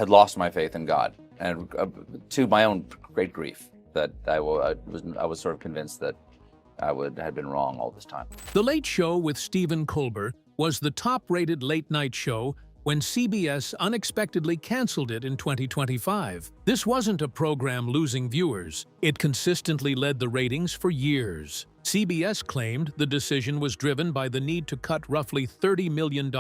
had lost my faith in God, and to my own great grief, that I was sort of convinced that had been wrong all this time. The Late Show with Stephen Colbert was the top-rated late-night show when CBS unexpectedly canceled it in 2025. This wasn't a program losing viewers. It consistently led the ratings for years. CBS claimed the decision was driven by the need to cut roughly $30 million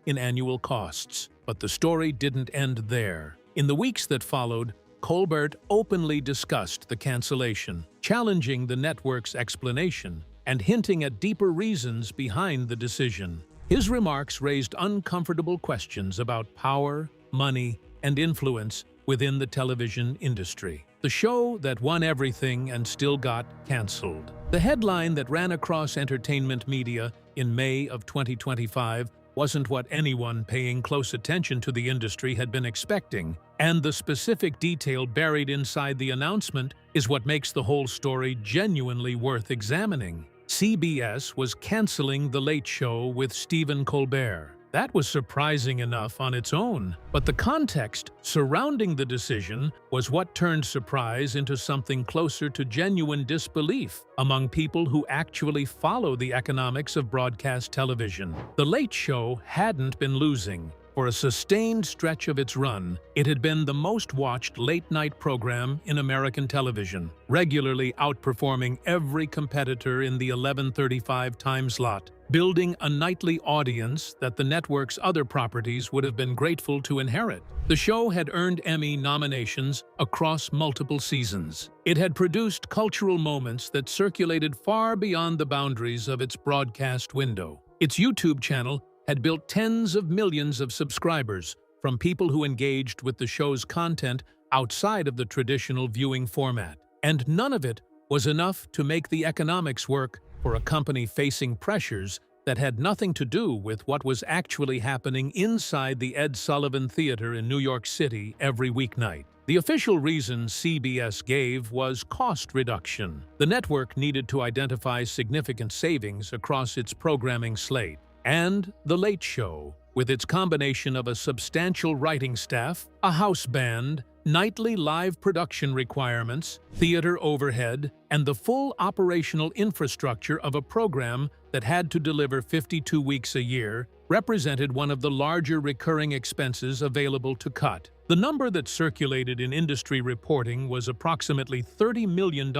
in annual costs. But the story didn't end there. In the weeks that followed, Colbert openly discussed the cancellation, challenging the network's explanation and hinting at deeper reasons behind the decision. His remarks raised uncomfortable questions about power, money, and influence within the television industry. The show that won everything and still got canceled. The headline that ran across entertainment media in May of 2025 wasn't what anyone paying close attention to the industry had been expecting, and the specific detail buried inside the announcement is what makes the whole story genuinely worth examining. CBS was canceling The Late Show with Stephen Colbert. That was surprising enough on its own, but the context surrounding the decision was what turned surprise into something closer to genuine disbelief among people who actually follow the economics of broadcast television. The Late Show hadn't been losing. For a sustained stretch of its run, it had been the most-watched late-night program in American television, regularly outperforming every competitor in the 11:35 time slot, building a nightly audience that the network's other properties would have been grateful to inherit. The show had earned Emmy nominations across multiple seasons. It had produced cultural moments that circulated far beyond the boundaries of its broadcast window. Its YouTube channel had built tens of millions of subscribers from people who engaged with the show's content outside of the traditional viewing format. And none of it was enough to make the economics work for a company facing pressures that had nothing to do with what was actually happening inside the Ed Sullivan Theater in New York City every weeknight. The official reason CBS gave was cost reduction. The network needed to identify significant savings across its programming slate. And The Late Show, with its combination of a substantial writing staff, a house band, nightly live production requirements, theater overhead, and the full operational infrastructure of a program that had to deliver 52 weeks a year, represented one of the larger recurring expenses available to cut. The number that circulated in industry reporting was approximately $30 million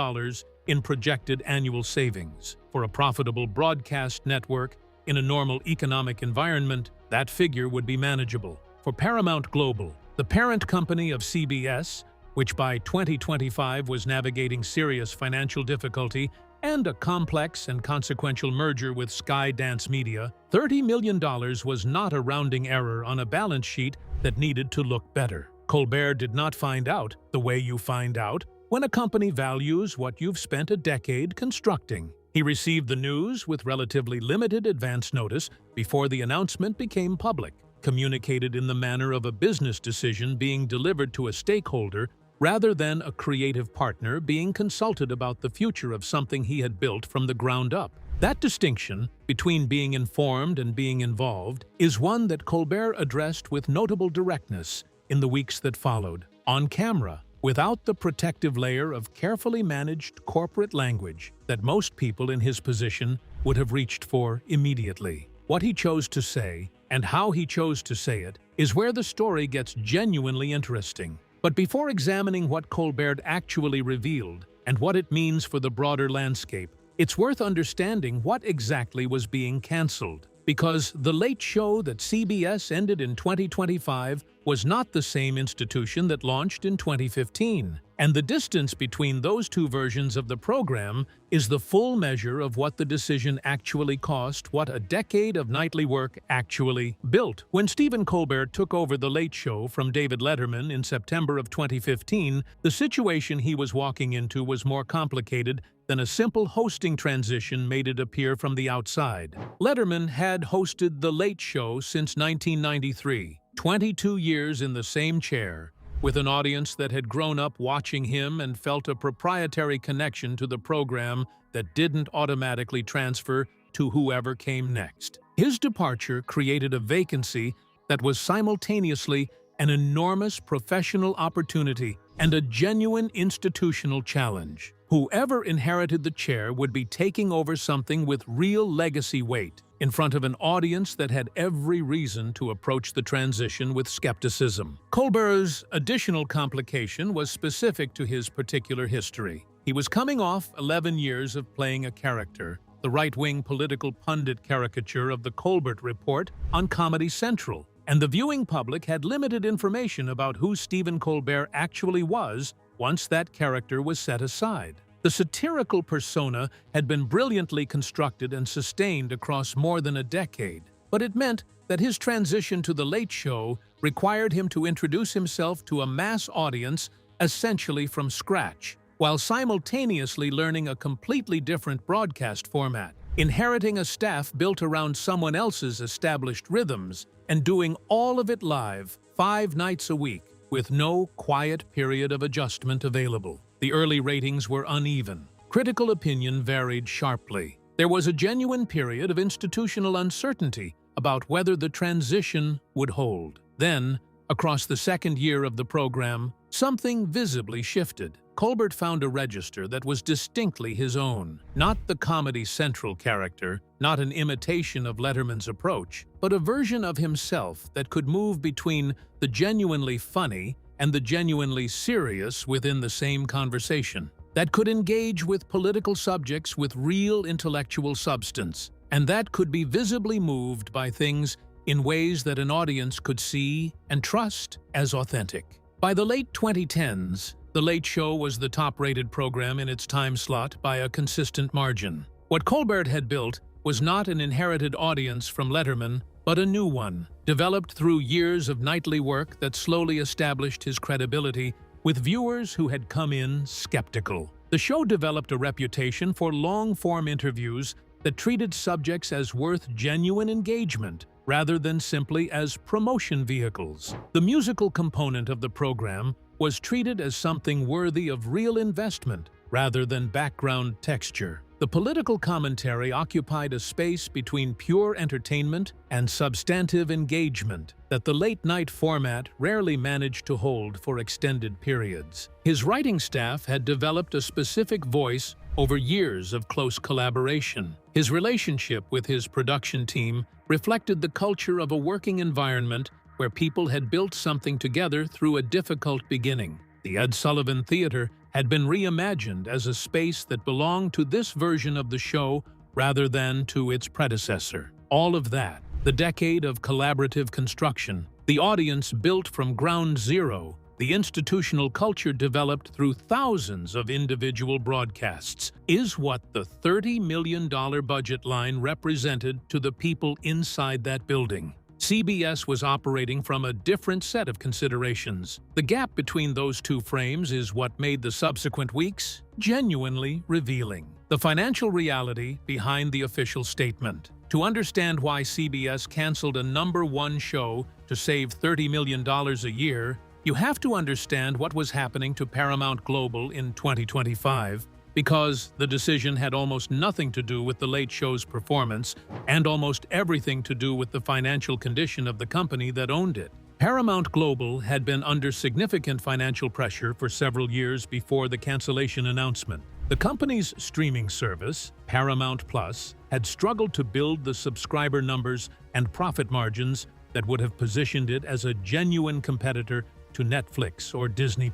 in projected annual savings. For a profitable broadcast network, in a normal economic environment, that figure would be manageable. For Paramount Global, the parent company of CBS, which by 2025 was navigating serious financial difficulty and a complex and consequential merger with Skydance Media, $30 million was not a rounding error on a balance sheet that needed to look better. Colbert did not find out the way you find out when a company values what you've spent a decade constructing. He received the news with relatively limited advance notice before the announcement became public, communicated in the manner of a business decision being delivered to a stakeholder rather than a creative partner being consulted about the future of something he had built from the ground up. That distinction between being informed and being involved is one that Colbert addressed with notable directness in the weeks that followed, on camera, without the protective layer of carefully managed corporate language that most people in his position would have reached for immediately. What he chose to say, and how he chose to say it, is where the story gets genuinely interesting. But before examining what Colbert actually revealed and what it means for the broader landscape, it's worth understanding what exactly was being canceled. Because The Late Show that CBS ended in 2025 was not the same institution that launched in 2015. And the distance between those two versions of the program is the full measure of what the decision actually cost, what a decade of nightly work actually built. When Stephen Colbert took over The Late Show from David Letterman in September of 2015, the situation he was walking into was more complicated than a simple hosting transition made it appear from the outside. Letterman had hosted The Late Show since 1993, 22 years in the same chair, with an audience that had grown up watching him and felt a proprietary connection to the program that didn't automatically transfer to whoever came next. His departure created a vacancy that was simultaneously an enormous professional opportunity and a genuine institutional challenge. Whoever inherited the chair would be taking over something with real legacy weight, in front of an audience that had every reason to approach the transition with skepticism. Colbert's additional complication was specific to his particular history. He was coming off 11 years of playing a character, the right-wing political pundit caricature of the Colbert Report on Comedy Central, and the viewing public had limited information about who Stephen Colbert actually was once that character was set aside. The satirical persona had been brilliantly constructed and sustained across more than a decade, but it meant that his transition to The Late Show required him to introduce himself to a mass audience essentially from scratch, while simultaneously learning a completely different broadcast format, inheriting a staff built around someone else's established rhythms, and doing all of it live, 5 nights a week, with no quiet period of adjustment available. The early ratings were uneven. Critical opinion varied sharply. There was a genuine period of institutional uncertainty about whether the transition would hold. Then, across the second year of the program, something visibly shifted. Colbert found a register that was distinctly his own. Not the Comedy Central character, not an imitation of Letterman's approach, but a version of himself that could move between the genuinely funny and the genuinely serious within the same conversation, that could engage with political subjects with real intellectual substance, and that could be visibly moved by things in ways that an audience could see and trust as authentic. By the late 2010s, The Late Show was the top-rated program in its time slot by a consistent margin. What Colbert had built was not an inherited audience from Letterman, but a new one, developed through years of nightly work that slowly established his credibility with viewers who had come in skeptical. The show developed a reputation for long-form interviews that treated subjects as worth genuine engagement rather than simply as promotion vehicles. The musical component of the program was treated as something worthy of real investment rather than background texture. The political commentary occupied a space between pure entertainment and substantive engagement that the late-night format rarely managed to hold for extended periods. His writing staff had developed a specific voice over years of close collaboration. His relationship with his production team reflected the culture of a working environment where people had built something together through a difficult beginning. The Ed Sullivan Theater had been reimagined as a space that belonged to this version of the show rather than to its predecessor. All of that, the decade of collaborative construction, the audience built from ground zero, the institutional culture developed through thousands of individual broadcasts, is what the $30 million budget line represented to the people inside that building. CBS was operating from a different set of considerations. The gap between those two frames is what made the subsequent weeks genuinely revealing. The financial reality behind the official statement. To understand why CBS canceled a #1 show to save $30 million a year, you have to understand what was happening to Paramount Global in 2025, because the decision had almost nothing to do with The Late Show's performance and almost everything to do with the financial condition of the company that owned it. Paramount Global had been under significant financial pressure for several years before the cancellation announcement. The company's streaming service, Paramount Plus, had struggled to build the subscriber numbers and profit margins that would have positioned it as a genuine competitor to Netflix or Disney+.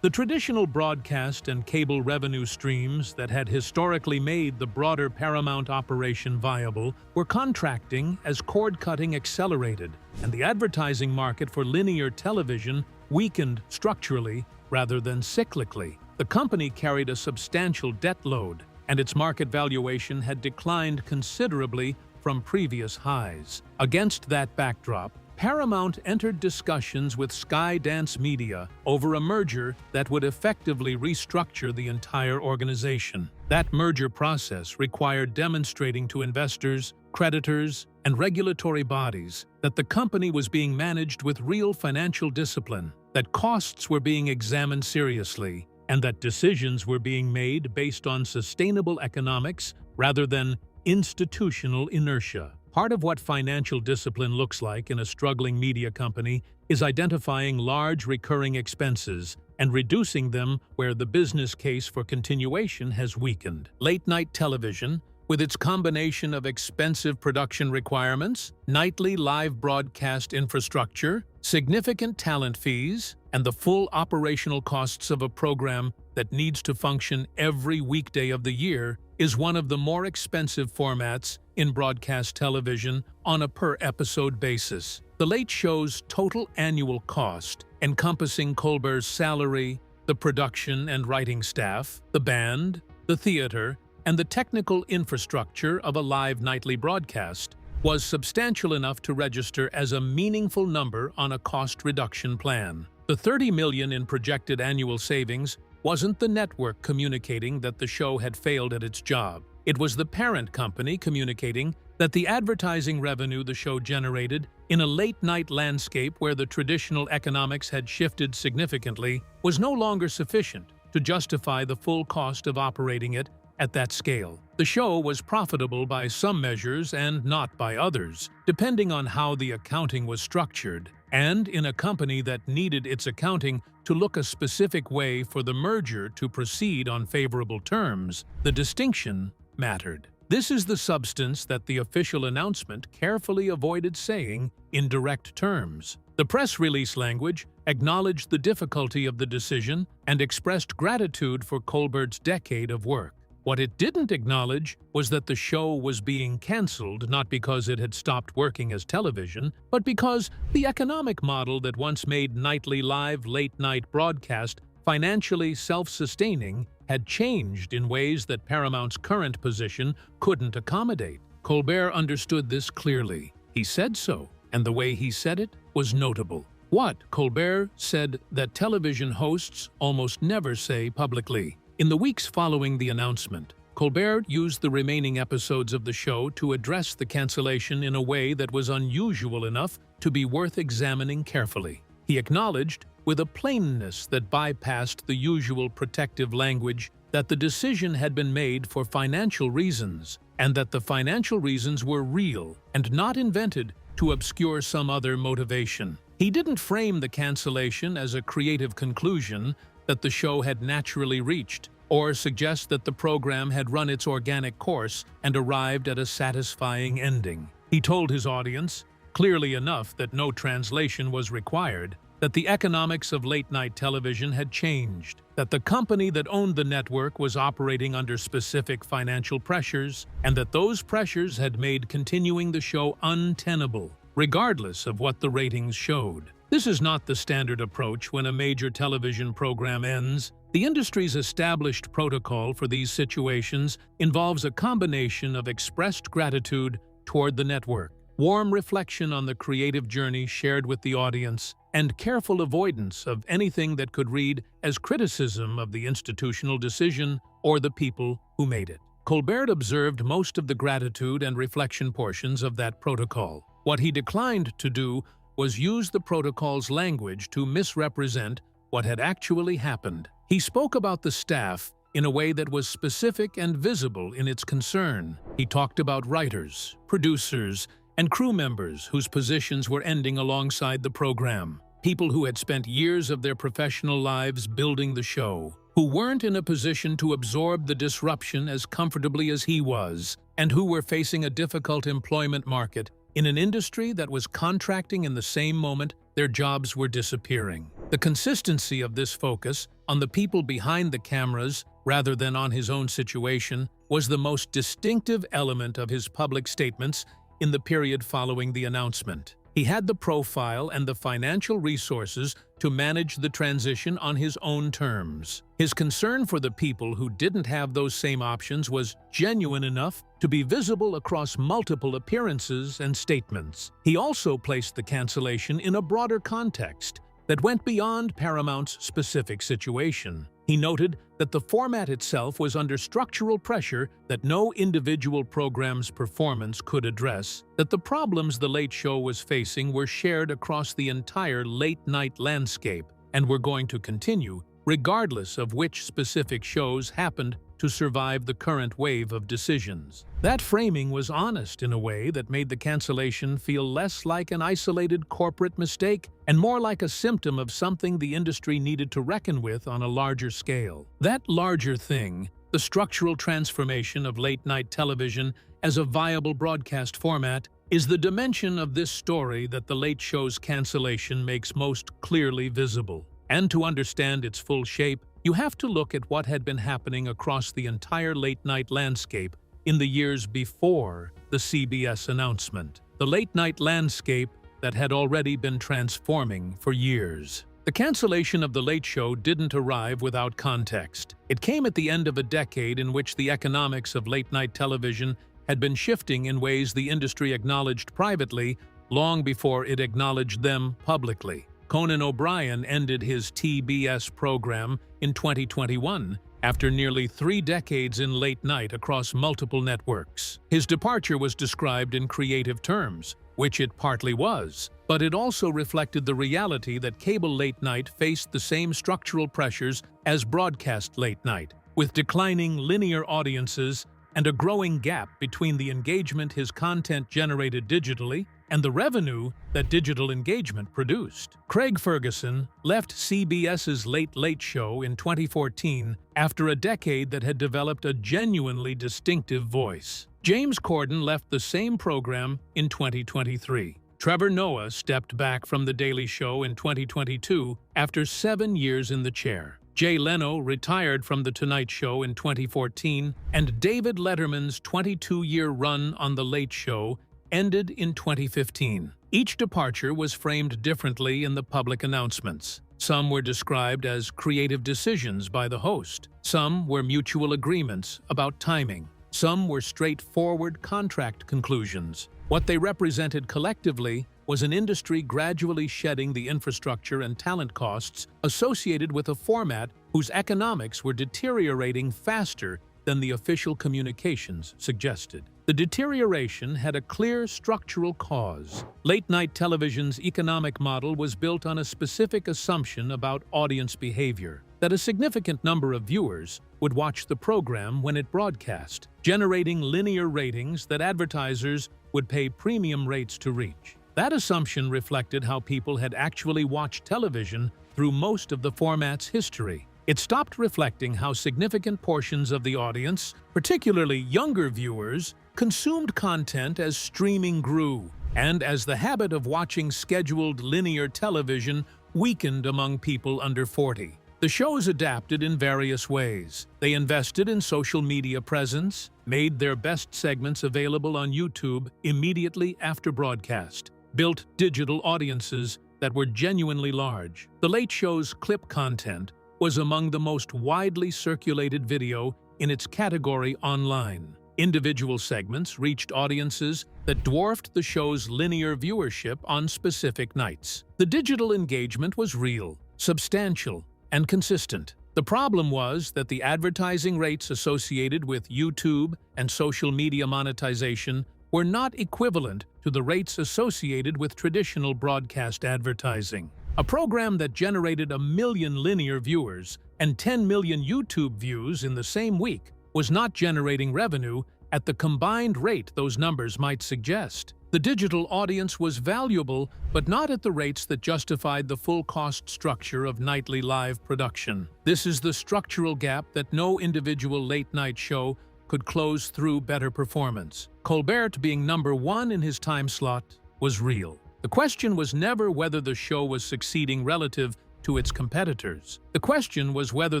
The traditional broadcast and cable revenue streams that had historically made the broader Paramount operation viable were contracting as cord-cutting accelerated, and the advertising market for linear television weakened structurally rather than cyclically. The company carried a substantial debt load, and its market valuation had declined considerably from previous highs. Against that backdrop, Paramount entered discussions with Skydance Media over a merger that would effectively restructure the entire organization. That merger process required demonstrating to investors, creditors, and regulatory bodies that the company was being managed with real financial discipline, that costs were being examined seriously, and that decisions were being made based on sustainable economics rather than institutional inertia. Part of what financial discipline looks like in a struggling media company is identifying large recurring expenses and reducing them where the business case for continuation has weakened. Late-night television, with its combination of expensive production requirements, nightly live broadcast infrastructure, significant talent fees, and the full operational costs of a program that needs to function every weekday of the year, is one of the more expensive formats in broadcast television on a per-episode basis. The Late Show's total annual cost, encompassing Colbert's salary, the production and writing staff, the band, the theater, and the technical infrastructure of a live nightly broadcast, was substantial enough to register as a meaningful number on a cost reduction plan. The $30 million in projected annual savings wasn't the network communicating that the show had failed at its job. It was the parent company communicating that the advertising revenue the show generated in a late-night landscape where the traditional economics had shifted significantly was no longer sufficient to justify the full cost of operating it at that scale. The show was profitable by some measures and not by others, depending on how the accounting was structured, and in a company that needed its accounting to look a specific way for the merger to proceed on favorable terms, the distinction mattered. This is the substance that the official announcement carefully avoided saying in direct terms. The press release language acknowledged the difficulty of the decision and expressed gratitude for Colbert's decade of work. What it didn't acknowledge was that the show was being cancelled not because it had stopped working as television, but because the economic model that once made nightly live late-night broadcast financially self-sustaining had changed in ways that Paramount's current position couldn't accommodate. Colbert understood this clearly. He said so, and the way he said it was notable. What, Colbert said, that television hosts almost never say publicly. In the weeks following the announcement, Colbert used the remaining episodes of the show to address the cancellation in a way that was unusual enough to be worth examining carefully. He acknowledged, with a plainness that bypassed the usual protective language, that the decision had been made for financial reasons, and that the financial reasons were real and not invented to obscure some other motivation. He didn't frame the cancellation as a creative conclusion that the show had naturally reached, or suggest that the program had run its organic course and arrived at a satisfying ending. He told his audience, clearly enough that no translation was required, that the economics of late-night television had changed, that the company that owned the network was operating under specific financial pressures, and that those pressures had made continuing the show untenable, regardless of what the ratings showed. This is not the standard approach when a major television program ends. The industry's established protocol for these situations involves a combination of expressed gratitude toward the network, warm reflection on the creative journey shared with the audience, and careful avoidance of anything that could read as criticism of the institutional decision or the people who made it. Colbert observed most of the gratitude and reflection portions of that protocol. What he declined to do was use the protocol's language to misrepresent what had actually happened. He spoke about the staff in a way that was specific and visible in its concern. He talked about writers, producers, and crew members whose positions were ending alongside the program. People who had spent years of their professional lives building the show, who weren't in a position to absorb the disruption as comfortably as he was, and who were facing a difficult employment market in an industry that was contracting in the same moment their jobs were disappearing. The consistency of this focus on the people behind the cameras rather than on his own situation was the most distinctive element of his public statements in the period following the announcement. He had the profile and the financial resources to manage the transition on his own terms. His concern for the people who didn't have those same options was genuine enough to be visible across multiple appearances and statements. He also placed the cancellation in a broader context that went beyond Paramount's specific situation. He noted that the format itself was under structural pressure that no individual program's performance could address, that the problems The Late Show was facing were shared across the entire late-night landscape and were going to continue, regardless of which specific shows happened to survive the current wave of decisions. That framing was honest in a way that made the cancellation feel less like an isolated corporate mistake and more like a symptom of something the industry needed to reckon with on a larger scale. That larger thing, the structural transformation of late-night television as a viable broadcast format, is the dimension of this story that The Late Show's cancellation makes most clearly visible. And to understand its full shape, you have to look at what had been happening across the entire late-night landscape in the years before the CBS announcement. The late-night landscape that had already been transforming for years. The cancellation of The Late Show didn't arrive without context. It came at the end of a decade in which the economics of late-night television had been shifting in ways the industry acknowledged privately long before it acknowledged them publicly. Conan O'Brien ended his TBS program in 2021 after nearly 3 decades in late night across multiple networks. His departure was described in creative terms, which it partly was, but it also reflected the reality that cable late night faced the same structural pressures as broadcast late night, with declining linear audiences and a growing gap between the engagement his content generated digitally and the revenue that digital engagement produced. Craig Ferguson left CBS's Late Late Show in 2014 after a decade that had developed a genuinely distinctive voice. James Corden left the same program in 2023. Trevor Noah stepped back from The Daily Show in 2022 after 7 years in the chair. Jay Leno retired from The Tonight Show in 2014, and David Letterman's 22-year run on The Late Show ended in 2015. Each departure was framed differently in the public announcements. Some were described as creative decisions by the host. Some were mutual agreements about timing. Some were straightforward contract conclusions. What they represented collectively was an industry gradually shedding the infrastructure and talent costs associated with a format whose economics were deteriorating faster than the official communications suggested. The deterioration had a clear structural cause. Late-night television's economic model was built on a specific assumption about audience behavior, that a significant number of viewers would watch the program when it broadcast, generating linear ratings that advertisers would pay premium rates to reach. That assumption reflected how people had actually watched television through most of the format's history. It stopped reflecting how significant portions of the audience, particularly younger viewers, consumed content as streaming grew, and as the habit of watching scheduled linear television weakened among people under 40. The shows adapted in various ways. They invested in social media presence, made their best segments available on YouTube immediately after broadcast, built digital audiences that were genuinely large. The Late Show's clip content was among the most widely circulated video in its category online. Individual segments reached audiences that dwarfed the show's linear viewership on specific nights. The digital engagement was real, substantial, and consistent. The problem was that the advertising rates associated with YouTube and social media monetization were not equivalent to the rates associated with traditional broadcast advertising. A program that generated 1 million linear viewers and 10 million YouTube views in the same week was not generating revenue at the combined rate those numbers might suggest. The digital audience was valuable, but not at the rates that justified the full cost structure of nightly live production. This is the structural gap that no individual late-night show could close through better performance. Colbert being #1 in his time slot was real. The question was never whether the show was succeeding relative to its competitors. The question was whether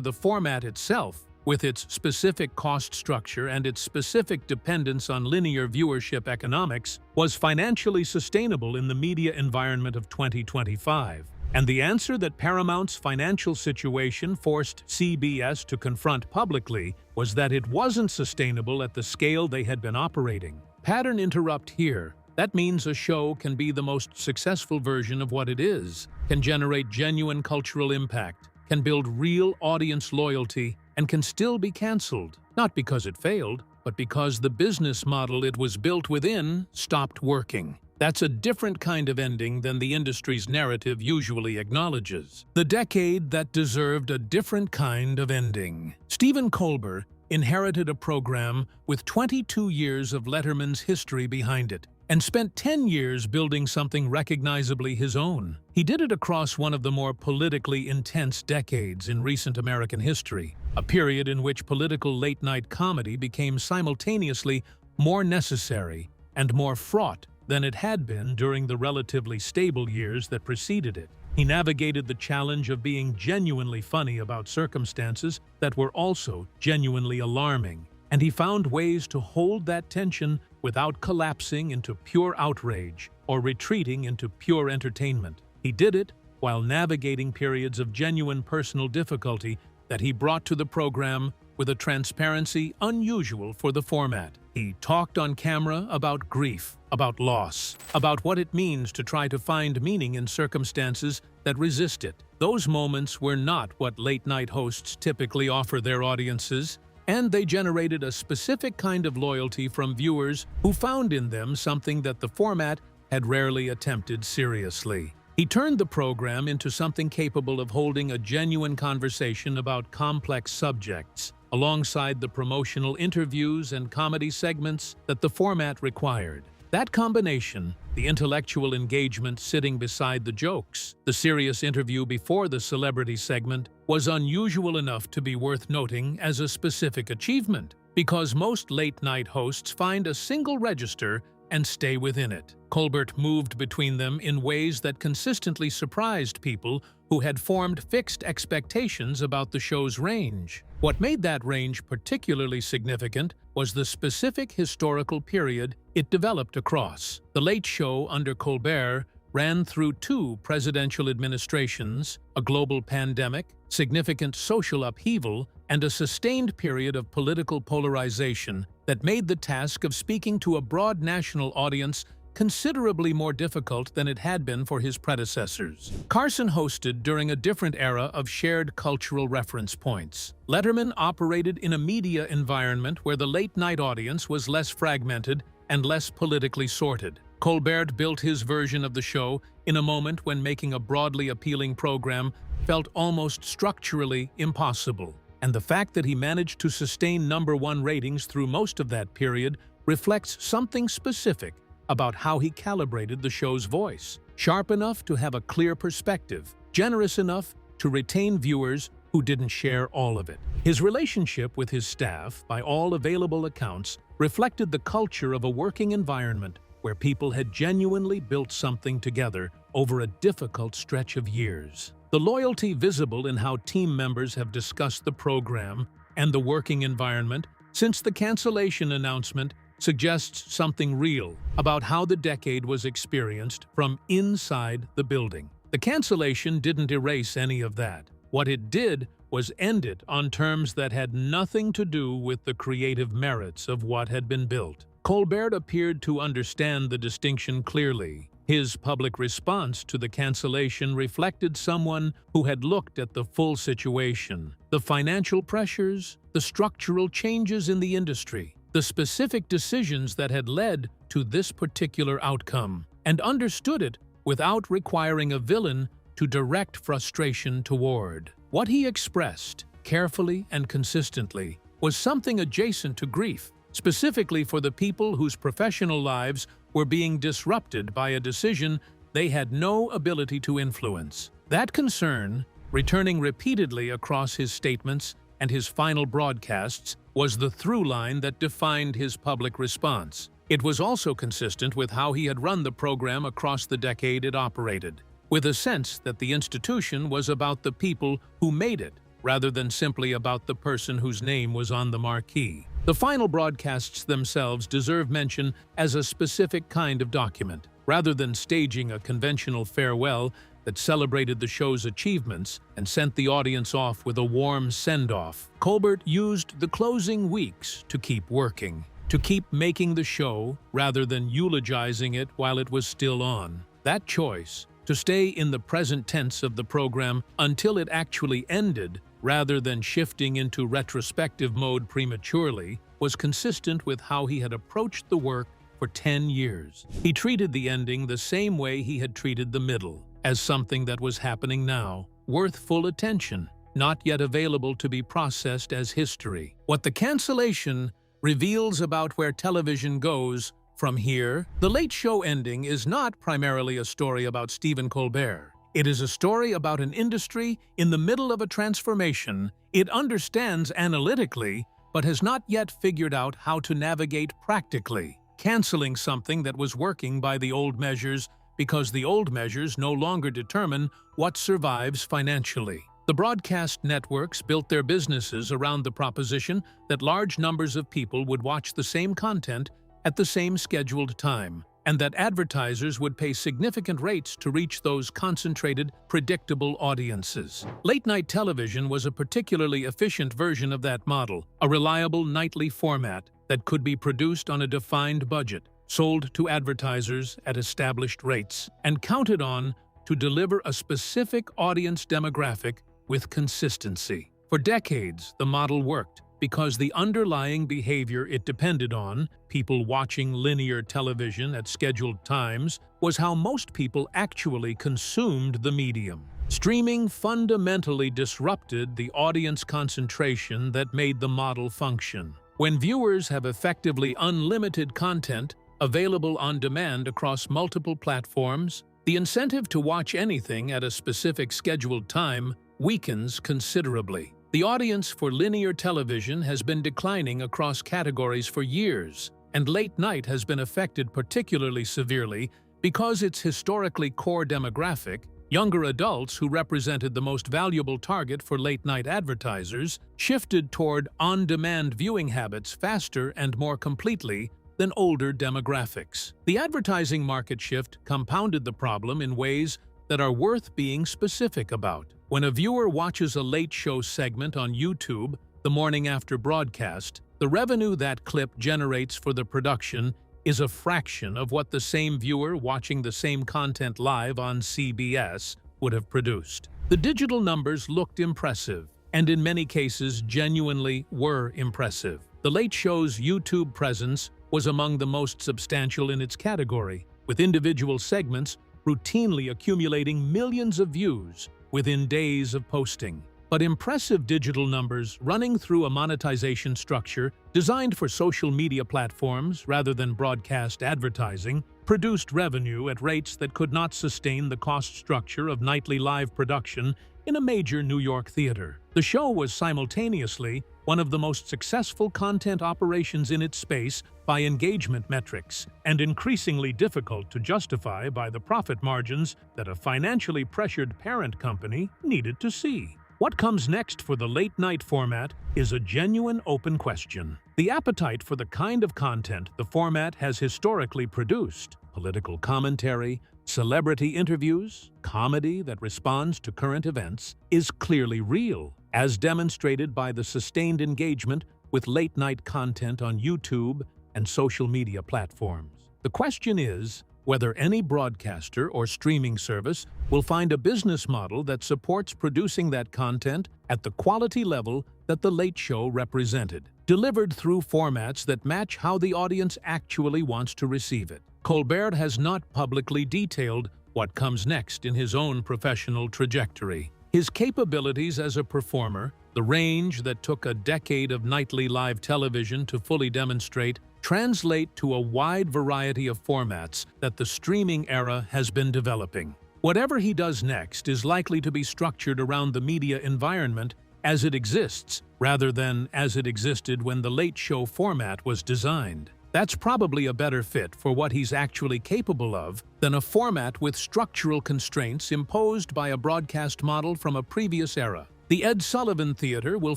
the format itself, with its specific cost structure and its specific dependence on linear viewership economics, was financially sustainable in the media environment of 2025. And the answer that Paramount's financial situation forced CBS to confront publicly was that it wasn't sustainable at the scale they had been operating. Pattern interrupt here. That means a show can be the most successful version of what it is, can generate genuine cultural impact, can build real audience loyalty, and can still be canceled, not because it failed, but because the business model it was built within stopped working. That's a different kind of ending than the industry's narrative usually acknowledges. The decade that deserved a different kind of ending. Stephen Colbert inherited a program with 22 years of Letterman's history behind it, and spent 10 years building something recognizably his own. He did it across one of the more politically intense decades in recent American history, a period in which political late-night comedy became simultaneously more necessary and more fraught than it had been during the relatively stable years that preceded it. He navigated the challenge of being genuinely funny about circumstances that were also genuinely alarming, and he found ways to hold that tension without collapsing into pure outrage or retreating into pure entertainment. He did it while navigating periods of genuine personal difficulty that he brought to the program with a transparency unusual for the format. He talked on camera about grief, about loss, about what it means to try to find meaning in circumstances that resist it. Those moments were not what late-night hosts typically offer their audiences, and they generated a specific kind of loyalty from viewers who found in them something that the format had rarely attempted seriously. He turned the program into something capable of holding a genuine conversation about complex subjects, alongside the promotional interviews and comedy segments that the format required. That combination, the intellectual engagement sitting beside the jokes, the serious interview before the celebrity segment, was unusual enough to be worth noting as a specific achievement, because most late-night hosts find a single register and stay within it. Colbert moved between them in ways that consistently surprised people who had formed fixed expectations about the show's range. What made that range particularly significant was the specific historical period it developed across. The Late Show under Colbert ran through 2 presidential administrations, a global pandemic, significant social upheaval, and a sustained period of political polarization that made the task of speaking to a broad national audience considerably more difficult than it had been for his predecessors. Carson hosted during a different era of shared cultural reference points. Letterman operated in a media environment where the late-night audience was less fragmented and less politically sorted. Colbert built his version of the show in a moment when making a broadly appealing program felt almost structurally impossible. And the fact that he managed to sustain #1 ratings through most of that period reflects something specific about how he calibrated the show's voice. Sharp enough to have a clear perspective, generous enough to retain viewers who didn't share all of it. His relationship with his staff, by all available accounts, reflected the culture of a working environment where people had genuinely built something together over a difficult stretch of years. The loyalty visible in how team members have discussed the program and the working environment since the cancellation announcement suggests something real about how the decade was experienced from inside the building. The cancellation didn't erase any of that. What it did was end it on terms that had nothing to do with the creative merits of what had been built. Colbert appeared to understand the distinction clearly. His public response to the cancellation reflected someone who had looked at the full situation, the financial pressures, the structural changes in the industry, the specific decisions that had led to this particular outcome, and understood it without requiring a villain to direct frustration toward. What he expressed, carefully and consistently, was something adjacent to grief, specifically for the people whose professional lives were being disrupted by a decision they had no ability to influence. That concern, returning repeatedly across his statements and his final broadcasts, was the through line that defined his public response. It was also consistent with how he had run the program across the decade it operated, with a sense that the institution was about the people who made it, rather than simply about the person whose name was on the marquee. The final broadcasts themselves deserve mention as a specific kind of document. Rather than staging a conventional farewell that celebrated the show's achievements and sent the audience off with a warm send-off, Colbert used the closing weeks to keep working, to keep making the show rather than eulogizing it while it was still on. That choice, to stay in the present tense of the program until it actually ended, rather than shifting into retrospective mode prematurely, was consistent with how he had approached the work for 10 years. He treated the ending the same way he had treated the middle, as something that was happening now, worth full attention, not yet available to be processed as history. What the cancellation reveals about where television goes from here, The Late Show ending is not primarily a story about Stephen Colbert. It is a story about an industry in the middle of a transformation it understands analytically, but has not yet figured out how to navigate practically, canceling something that was working by the old measures because the old measures no longer determine what survives financially. The broadcast networks built their businesses around the proposition that large numbers of people would watch the same content at the same scheduled time, and that advertisers would pay significant rates to reach those concentrated, predictable audiences. Late-night television was a particularly efficient version of that model, a reliable nightly format that could be produced on a defined budget, sold to advertisers at established rates, and counted on to deliver a specific audience demographic with consistency. For decades, the model worked because the underlying behavior it depended on, people watching linear television at scheduled times, was how most people actually consumed the medium. Streaming fundamentally disrupted the audience concentration that made the model function. When viewers have effectively unlimited content available on demand across multiple platforms, the incentive to watch anything at a specific scheduled time weakens considerably. The audience for linear television has been declining across categories for years, and late night has been affected particularly severely because its historically core demographic, younger adults who represented the most valuable target for late-night advertisers, shifted toward on-demand viewing habits faster and more completely than older demographics. The advertising market shift compounded the problem in ways that are worth being specific about. When a viewer watches a late show segment on YouTube the morning after broadcast, the revenue that clip generates for the production is a fraction of what the same viewer watching the same content live on CBS would have produced. The digital numbers looked impressive, and in many cases genuinely were impressive. The Late Show's YouTube presence was among the most substantial in its category, with individual segments routinely accumulating millions of views within days of posting. But impressive digital numbers running through a monetization structure designed for social media platforms rather than broadcast advertising produced revenue at rates that could not sustain the cost structure of nightly live production in a major New York theater. The show was simultaneously one of the most successful content operations in its space by engagement metrics, and increasingly difficult to justify by the profit margins that a financially pressured parent company needed to see. What comes next for the late-night format is a genuine open question. The appetite for the kind of content the format has historically produced, political commentary, celebrity interviews, comedy that responds to current events, is clearly real, as demonstrated by the sustained engagement with late-night content on YouTube and social media platforms. The question is whether any broadcaster or streaming service will find a business model that supports producing that content at the quality level that The Late Show represented, delivered through formats that match how the audience actually wants to receive it. Colbert has not publicly detailed what comes next in his own professional trajectory. His capabilities as a performer, the range that took a decade of nightly live television to fully demonstrate, translate to a wide variety of formats that the streaming era has been developing. Whatever he does next is likely to be structured around the media environment as it exists, rather than as it existed when the Late Show format was designed. That's probably a better fit for what he's actually capable of than a format with structural constraints imposed by a broadcast model from a previous era. The Ed Sullivan Theater will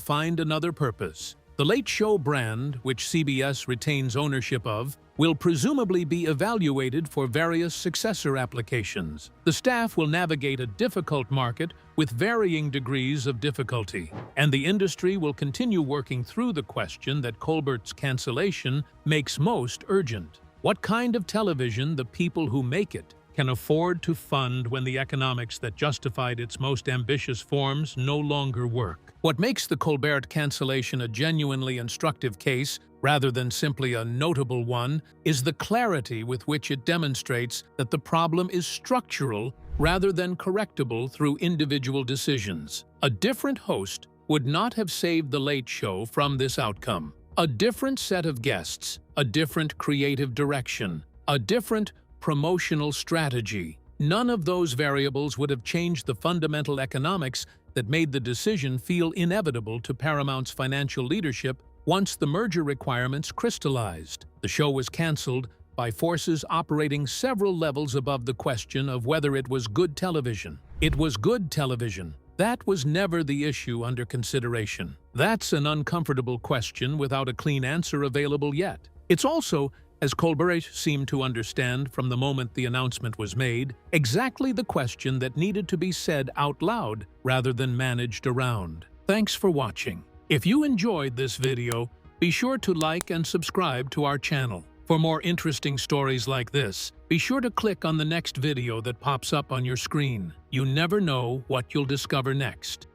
find another purpose. The Late Show brand, which CBS retains ownership of, will presumably be evaluated for various successor applications. The staff will navigate a difficult market with varying degrees of difficulty, and the industry will continue working through the question that Colbert's cancellation makes most urgent. What kind of television the people who make it can afford to fund when the economics that justified its most ambitious forms no longer work? What makes the Colbert cancellation a genuinely instructive case, rather than simply a notable one, is the clarity with which it demonstrates that the problem is structural rather than correctable through individual decisions. A different host would not have saved The Late Show from this outcome. A different set of guests, a different creative direction, a different promotional strategy. None of those variables would have changed the fundamental economics that made the decision feel inevitable to Paramount's financial leadership once the merger requirements crystallized. The show was canceled by forces operating several levels above the question of whether it was good television. It was good television. That was never the issue under consideration. That's an uncomfortable question without a clean answer available yet. It's also, as Colbert seemed to understand from the moment the announcement was made, exactly the question that needed to be said out loud rather than managed around. Thanks for watching. If you enjoyed this video, be sure to like and subscribe to our channel. For more interesting stories like this, be sure to click on the next video that pops up on your screen. You never know what you'll discover next.